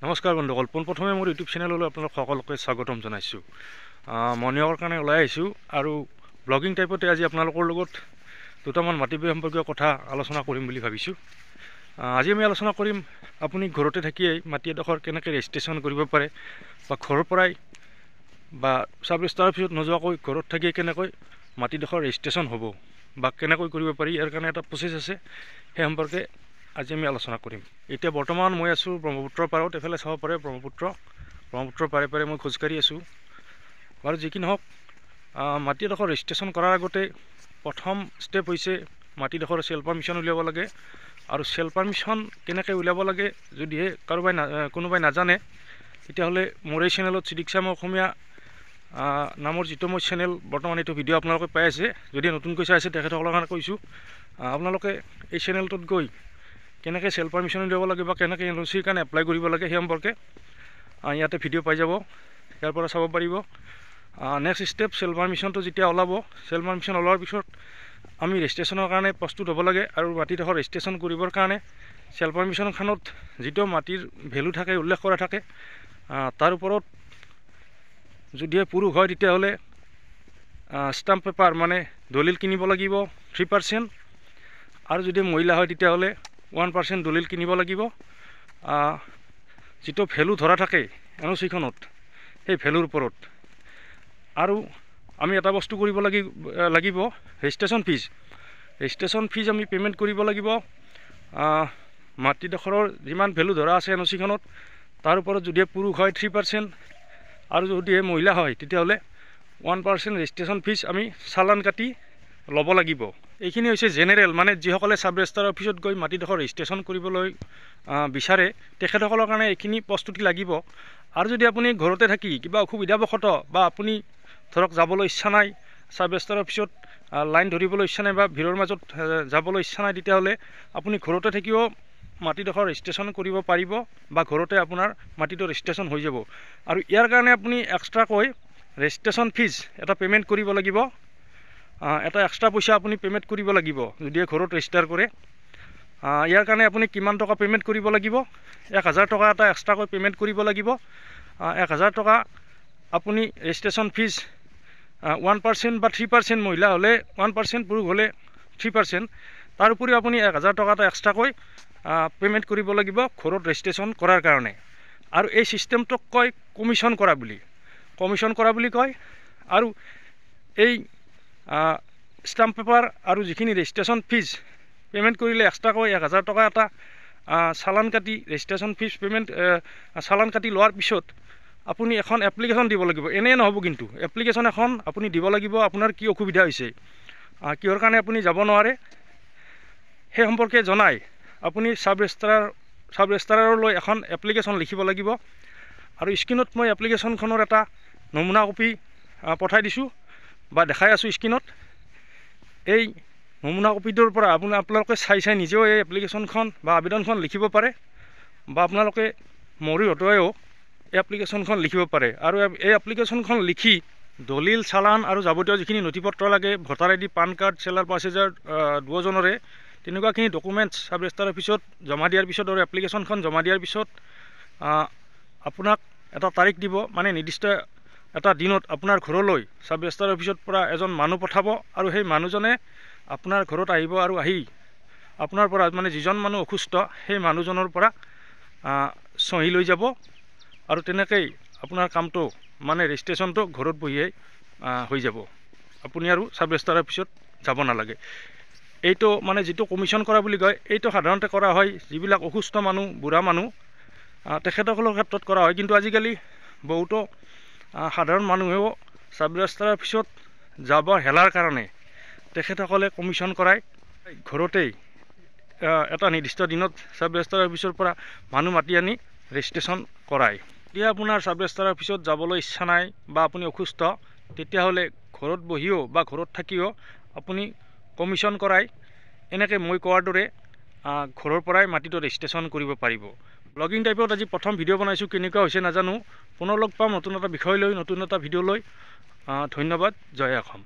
নমস্কাৰ বন্ধুসকল, পোনপ্ৰথমে মোৰ ইউটিউব চেনেললৈ আপোনালোক সকলোকে স্বাগতম জনাইছোঁ। মৰ্ণিঙৰ কাৰণে ওলাই আহিছোঁ আৰু ব্লগিং টাইপতে আজি আপোনালোকৰ লগত দুটামান মাটি সম্পৰ্কীয় কথা আলোচনা কৰিম বুলি ভাবিছোঁ। আজি আমি আলোচনা কৰিম আপুনি ঘৰতে থাকিয়েই মাটি এডোখৰ কেনেকৈ ৰেজিষ্ট্ৰেশ্যন কৰিব পাৰে, বা ঘৰৰ পৰাই বা চাব ৰেজিষ্টাৰৰ পিছত নোযোৱাকৈ ঘৰত থাকিয়ে কেনেকৈ মাটিডোখৰ ৰেজিষ্ট্ৰেশ্যন হ'ব বা কেনেকৈ কৰিব পাৰি, ইয়াৰ কাৰণে এটা প্ৰচেছ আছে। সেই সম্পৰ্কে আজি আমি আলোচনা কৰিম। এতিয়া বৰ্তমান মই আছোঁ ব্ৰহ্মপুত্ৰৰ পাৰত। এফালে চাব পাৰে ব্ৰহ্মপুত্ৰৰ পাৰে পাৰে মই খোজকাঢ়ি আছোঁ। বাৰু যি কি নহওক, মাটি এডোখৰ ৰেজিষ্ট্ৰেশ্যন কৰাৰ আগতে প্ৰথম ষ্টেপ হৈছে মাটিডোখৰ চেল পাৰ্মিশ্যন উলিয়াব লাগে। আৰু চেল পাৰ্মিশ্যন কেনেকৈ উলিয়াব লাগে যদিহে কোনোবাই নাজানে, তেতিয়াহ'লে মোৰ এই চেনেলত চিকিৎসাময় অসমীয়া নামৰ যিটো মই চেনেল বৰ্তমান এইটো ভিডিঅ' আপোনালোকে পাই আছে, যদি নতুনকৈ চাই আছে তেখেতসকলৰ কাৰণে কৈছোঁ, আপোনালোকে এই চেনেলটোত গৈ কেনেকৈ চেল পাৰ্মিশ্যন উলিয়াব লাগে বা কেনেকৈ এনঅ'চিৰ কাৰণে এপ্লাই কৰিব লাগে সেই সম্পৰ্কে ইয়াতে ভিডিঅ' পাই যাব, ইয়াৰ পৰা চাব পাৰিব। নেক্সট ষ্টেপ, চেল পাৰ্মিশ্যনটো যেতিয়া ওলাব, চেল পাৰ্মিশ্যন ওলোৱাৰ পিছত আমি ৰেজিষ্ট্ৰেশ্যনৰ কাৰণে প্ৰস্তুত হ'ব লাগে। আৰু মাটিডোখৰ ৰেজিষ্ট্ৰেশ্যন কৰিবৰ কাৰণে চেল পাৰ্মিশ্যনখনত যিটো মাটিৰ ভেলু থাকে, উল্লেখ কৰা থাকে, তাৰ ওপৰত যদিহে পুৰুষ হয় তেতিয়াহ'লে ষ্টাম্প পেপাৰ মানে দলিল কিনিব লাগিব 3%, আৰু যদি মহিলা হয় তেতিয়াহ'লে 1% দলিল কিনিব লাগিব। যিটো ভেলু ধৰা থাকে এনঅ'চিখনত সেই ভেলুৰ ওপৰত। আৰু আমি এটা বস্তু কৰিব লাগিব, ৰেজিষ্ট্ৰেশ্যন ফিজ আমি পে'মেণ্ট কৰিব লাগিব। মাটিডোখৰৰ যিমান ভেলু ধৰা আছে এনঅ'চিখনত তাৰ ওপৰত যদিহে পুৰুষ হয় 3%, আৰু যদিহে মহিলা হয় তেতিয়াহ'লে 1% ৰেজিষ্ট্ৰেশ্যন ফিজ আমি চালান কাটি ল'ব লাগিব। এইখিনি হৈছে জেনেৰেল, মানে যিসকলে চাব ৰেজিষ্টাৰ অফিচত গৈ মাটিডোখৰ ৰেজিষ্ট্ৰেশ্যন কৰিবলৈ বিচাৰে তেখেতসকলৰ কাৰণে এইখিনি প্ৰস্তুতি লাগিব। আৰু যদি আপুনি ঘৰতে থাকি কিবা অসুবিধাবশতঃ বা আপুনি ধৰক যাবলৈ ইচ্ছা নাই, চাব ৰেজিষ্টাৰ অফিচত লাইন ধৰিবলৈ ইচ্ছা নাই বা ভিৰৰ মাজত যাবলৈ ইচ্ছা নাই, তেতিয়াহ'লে আপুনি ঘৰতে থাকিও মাটিডোখৰ ৰেজিষ্ট্ৰেশ্যন কৰিব পাৰিব, বা ঘৰতে আপোনাৰ মাটিটো ৰেজিষ্ট্ৰেশ্যন হৈ যাব। আৰু ইয়াৰ কাৰণে আপুনি এক্সট্ৰাকৈ ৰেজিষ্ট্ৰেশ্যন ফিজ এটা পে'মেণ্ট কৰিব লাগিব। এটা এক্সট্ৰা পইচা আপুনি পে'মেণ্ট কৰিব লাগিব যদিহে ঘৰত ৰেজিষ্টাৰ কৰে। ইয়াৰ কাৰণে আপুনি কিমান টকা পে'মেণ্ট কৰিব লাগিব? 1000 টকা এটা এক্সট্ৰাকৈ পে'মেণ্ট কৰিব লাগিব। 1000 টকা আপুনি ৰেজিষ্ট্ৰেশ্যন ফিজ 1% বা 3%, মহিলা হ'লে 1%, পুৰুষ হ'লে 3%। তাৰ উপৰিও আপুনি 1000 টকা এটা এক্সট্ৰাকৈ পে'মেণ্ট কৰিব লাগিব ঘৰত ৰেজিষ্ট্ৰেশ্যন কৰাৰ কাৰণে। আৰু এই ছিষ্টেমটোক কয় কমিশ্যন কৰা বুলি কয়। আৰু এই ষ্টাম্প পেপাৰ আৰু যিখিনি ৰেজিষ্ট্ৰেশ্যন ফিজ পে'মেণ্ট কৰিলে এক্সট্ৰাকৈ 1000 টকা এটা চালান কাটি ৰেজিষ্ট্ৰেশ্যন ফিজ চালান কাটি লোৱাৰ পিছত আপুনি এখন এপ্লিকেশ্যন দিব লাগিব। এনেই নহ'ব, কিন্তু এপ্লিকেশ্যন এখন আপুনি দিব লাগিব। আপোনাৰ কি অসুবিধা হৈছে, কিহৰ কাৰণে আপুনি যাব নোৱাৰে, সেই সম্পৰ্কে জনাই আপুনি চাব ৰেজিষ্টাৰলৈ এখন এপ্লিকেশ্যন লিখিব লাগিব। আৰু স্ক্ৰীণত মই এপ্লিকেশ্যনখনৰ এটা নমুনা কপি পঠাই দিছোঁ বা দেখাই আছোঁ স্ক্ৰীণত। এই নমুনা কপিটোৰ পৰা আপোনালোকে চাই নিজেও এই এপ্লিকেশ্যনখন বা আবেদনখন লিখিব পাৰে, বা আপোনালোকে মৰি হতুৱাইও এই এপ্লিকেশ্যনখন লিখিব পাৰে। আৰু এই এপ্লিকেশ্যনখন লিখি দলিল, চালান আৰু যাৱতীয় যিখিনি নথিপত্ৰ লাগে, voter ID, PAN card, seller purchaser দুয়োজনৰে তেনেকুৱাখিনি ডকুমেণ্টছ চাব ৰেজিষ্টাৰ অফিচত জমা দিয়াৰ পিছত আৰু এপ্লিকেশ্যনখন জমা দিয়াৰ পিছত আপোনাক এটা তাৰিখ দিব, মানে নিৰ্দিষ্ট এটা দিনত আপোনাৰ ঘৰলৈ চাব ৰেজিষ্টাৰ অফিচৰ পৰা এজন মানুহ পঠাব। আৰু সেই মানুহজনে আপোনাৰ ঘৰত আহিব আৰু আহি আপোনাৰ পৰা, মানে যিজন মানুহ অসুস্থ সেই মানুহজনৰ পৰা চহী লৈ যাব। আৰু তেনেকৈ আপোনাৰ কামটো, মানে ৰেজিষ্ট্ৰেশ্যনটো ঘৰত বহিয়ে হৈ যাব। আপুনি আৰু চাব ৰেজিষ্টাৰ অফিচত যাব নালাগে। এইটো মানে যিটো কমিশ্যন কৰা বুলি কয়, এইটো সাধাৰণতে কৰা হয় যিবিলাক অসুস্থ মানুহ, বুঢ়া মানুহ, তেখেতসকলৰ ক্ষেত্ৰত কৰা হয়। কিন্তু আজিকালি বহুতো সাধাৰণ মানুহেও চাব ৰেজিষ্টাৰ অফিচত যাব হেলাৰ কাৰণে তেখেতসকলে কমিশ্যন কৰাই ঘৰতেই এটা নিৰ্দিষ্ট দিনত চাব ৰেজিষ্টাৰ অফিচৰ পৰা মানুহ মাতি আনি ৰেজিষ্ট্ৰেশ্যন কৰায়। এতিয়া আপোনাৰ চাব ৰেজিষ্টাৰ অফিচত যাবলৈ ইচ্ছা নাই বা আপুনি অসুস্থ, তেতিয়াহ'লে ঘৰত বহিও বা ঘৰত থাকিও আপুনি কমিশ্যন কৰাই এনেকৈ মই কোৱাৰ দৰে ঘৰৰ পৰাই মাটিটো ৰেজিষ্ট্ৰেশ্যন কৰিব পাৰিব। ব্লগিং টাইপত আজি প্ৰথম ভিডিঅ' বনাইছোঁ, কেনেকুৱা হৈছে নাজানো। পুনৰ লগ পাম নতুন এটা বিষয় লৈ, নতুন এটা ভিডিঅ' লৈ। ধন্যবাদ। জয় অসম।